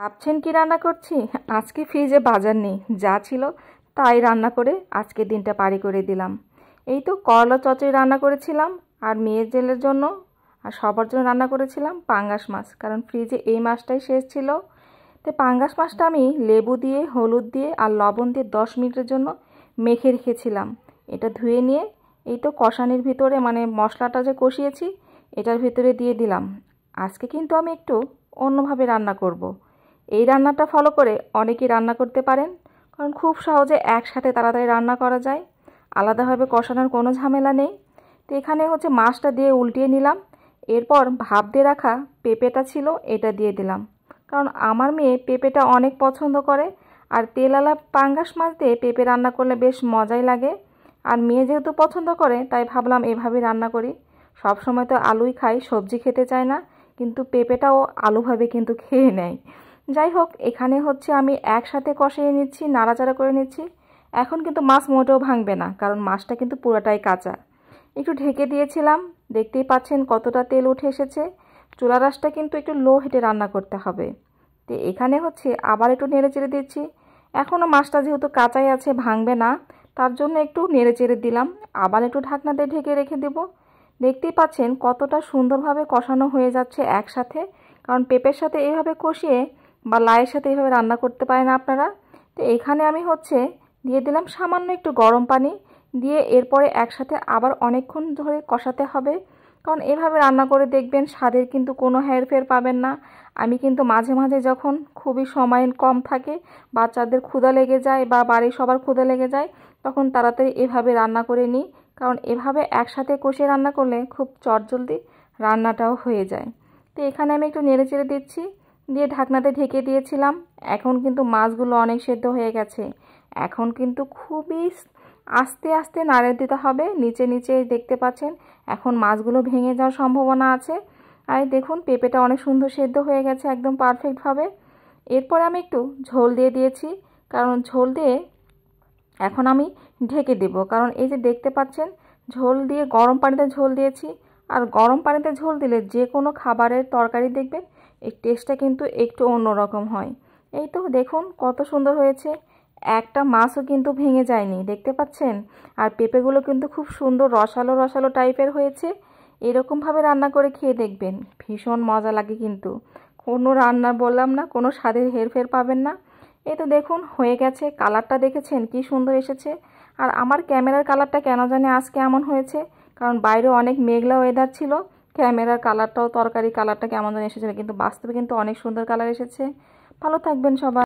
ভাবছেন কি রান্না করছি? আজকে ফ্রিজে বাজার নেই, যা ছিল তাই রান্না করে আজকে দিনটা পারি করে দিলাম। এই তো করলা চচ্চড়ি রান্না করেছিলাম, আর মেয়ের জেলের জন্য আর সবার জন্য রান্না করেছিলাম পাঙ্গাস মাছ, কারণ ফ্রিজে এই মাছটাই শেষ ছিল। তো পাঙ্গাস মাছটা আমি লেবু দিয়ে, হলুদ দিয়ে আর লবণ দিয়ে 10 মিনিটের জন্য মেখে রেখেছিলাম। এটা ধুয়ে নিয়ে এই তো কষানির ভিতরে, মানে মশলাটা যে কষিয়েছি এটার ভিতরে দিয়ে দিলাম। আজকে কিন্তু আমি একটু অন্যভাবে রান্না করব। এই রান্নাটা ফলো করে অনেকেই রান্না করতে পারেন, কারণ খুব সহজে একসাথে তাড়াতাড়ি রান্না করা যায়, আলাদাভাবে কষানোর কোনো ঝামেলা নেই। তো এখানে হচ্ছে মাছটা দিয়ে উল্টিয়ে নিলাম, এরপর ভাপ দিয়ে রাখা পেঁপেটা ছিল এটা দিয়ে দিলাম, কারণ আমার মেয়ে পেঁপেটা অনেক পছন্দ করে। আর তেলালা পাঙ্গাস মাছ দিয়ে পেঁপে রান্না করলে বেশ মজাই লাগে। আর মেয়ে যেহেতু পছন্দ করে তাই ভাবলাম এভাবেই রান্না করি। সব সময় তো আলুই খাই, সবজি খেতে চায় না, কিন্তু পেঁপেটাও আলুভাবে কিন্তু খেয়ে নেয়। যাই হোক, এখানে হচ্ছে আমি একসাথে কষিয়ে নিচ্ছি, নাড়াচাড়া করে নিচ্ছি। এখন কিন্তু মাছ মোটেও ভাঙবে না, কারণ মাছটা কিন্তু পুরোটাই কাঁচা। একটু ঢেকে দিয়েছিলাম, দেখতেই পাচ্ছেন কতটা তেল উঠে এসেছে। চুলা রাসটা কিন্তু একটু লো হিটে রান্না করতে হবে। তো এখানে হচ্ছে আবার একটু নেড়ে চেড়ে দিচ্ছি। এখনও মাছটা যেহেতু কাঁচাই আছে, ভাঙবে না, তার জন্য একটু নেড়ে চেড়ে দিলাম। আবার একটু ঢাকনা দিয়ে ঢেকে রেখে দেব। দেখতেই পাচ্ছেন কতটা সুন্দরভাবে কষানো হয়ে যাচ্ছে একসাথে, কারণ পেঁপের সাথে এইভাবে কষিয়ে বা লাইয়ের সাথে এইভাবে রান্না করতে পারেন আপনারা। তো এখানে আমি হচ্ছে দিয়ে দিলাম সামান্য একটু গরম পানি, দিয়ে এরপরে একসাথে আবার অনেকক্ষণ ধরে কষাতে হবে, কারণ এভাবে রান্না করে দেখবেন স্বাদের কিন্তু কোনো হেরফের পাবেন না। আমি কিন্তু মাঝে মাঝে যখন খুবই সময় কম থাকে, বাচ্চাদের ক্ষুধা লেগে যায় বা বাড়ির সবার ক্ষুধা লেগে যায়, তখন তাড়াতাড়ি এভাবে রান্না করে নিই, কারণ এভাবে একসাথে কষিয়ে রান্না করলে খুব চটজলদি রান্নাটাও হয়ে যায়। তো এখানে আমি একটু নেড়ে চেড়ে দিচ্ছি, দিয়ে ঢাকনাতে ঢেকে দিয়েছিলাম। এখন কিন্তু মাছগুলো অনেক সেদ্ধ হয়ে গেছে। এখন কিন্তু খুবই আস্তে আস্তে নাড়ে দিতে হবে, নিচে নিচে দেখতে পাচ্ছেন এখন মাছগুলো ভেঙে যাওয়ার সম্ভাবনা আছে। আর দেখুন পেঁপেটা অনেক সুন্দর সেদ্ধ হয়ে গেছে একদম পারফেক্টভাবে। এরপর আমি একটু ঝোল দিয়ে দিয়েছি, কারণ ঝোল দিয়ে এখন আমি ঢেকে দেব, কারণ এই যে দেখতে পাচ্ছেন ঝোল দিয়ে গরম পানিতে ঝোল দিয়েছি। আর গরম পানিতে ঝোল দিলে যে কোনো খাবারের তরকারি দেখবেন এই টেস্টটা কিন্তু একটু অন্যরকম হয়। এই তো দেখুন কত সুন্দর হয়েছে, একটা মাছও কিন্তু ভেঙে যায়নি, দেখতে পাচ্ছেন। আর পেঁপেগুলো কিন্তু খুব সুন্দর রসালো রসালো টাইপের হয়েছে। এরকমভাবে রান্না করে খেয়ে দেখবেন, ভীষণ মজা লাগে কিন্তু। কোনো রান্না বললাম না, কোনো স্বাদের হেরফের পাবেন না। এই তো দেখুন হয়ে গেছে, কালারটা দেখেছেন কি সুন্দর এসেছে। আর আমার ক্যামেরার কালারটা কেন জানি আজকে এমন হয়েছে, কারণ বাইরে অনেক মেঘলা ওয়েদার ছিল, ক্যামেরার কালারটাও তরকারি কালারটা কেমন জানি এসেছিলো, কিন্তু বাস্তবে কিন্তু অনেক সুন্দর কালার এসেছে। ভালো থাকবেন সবাই।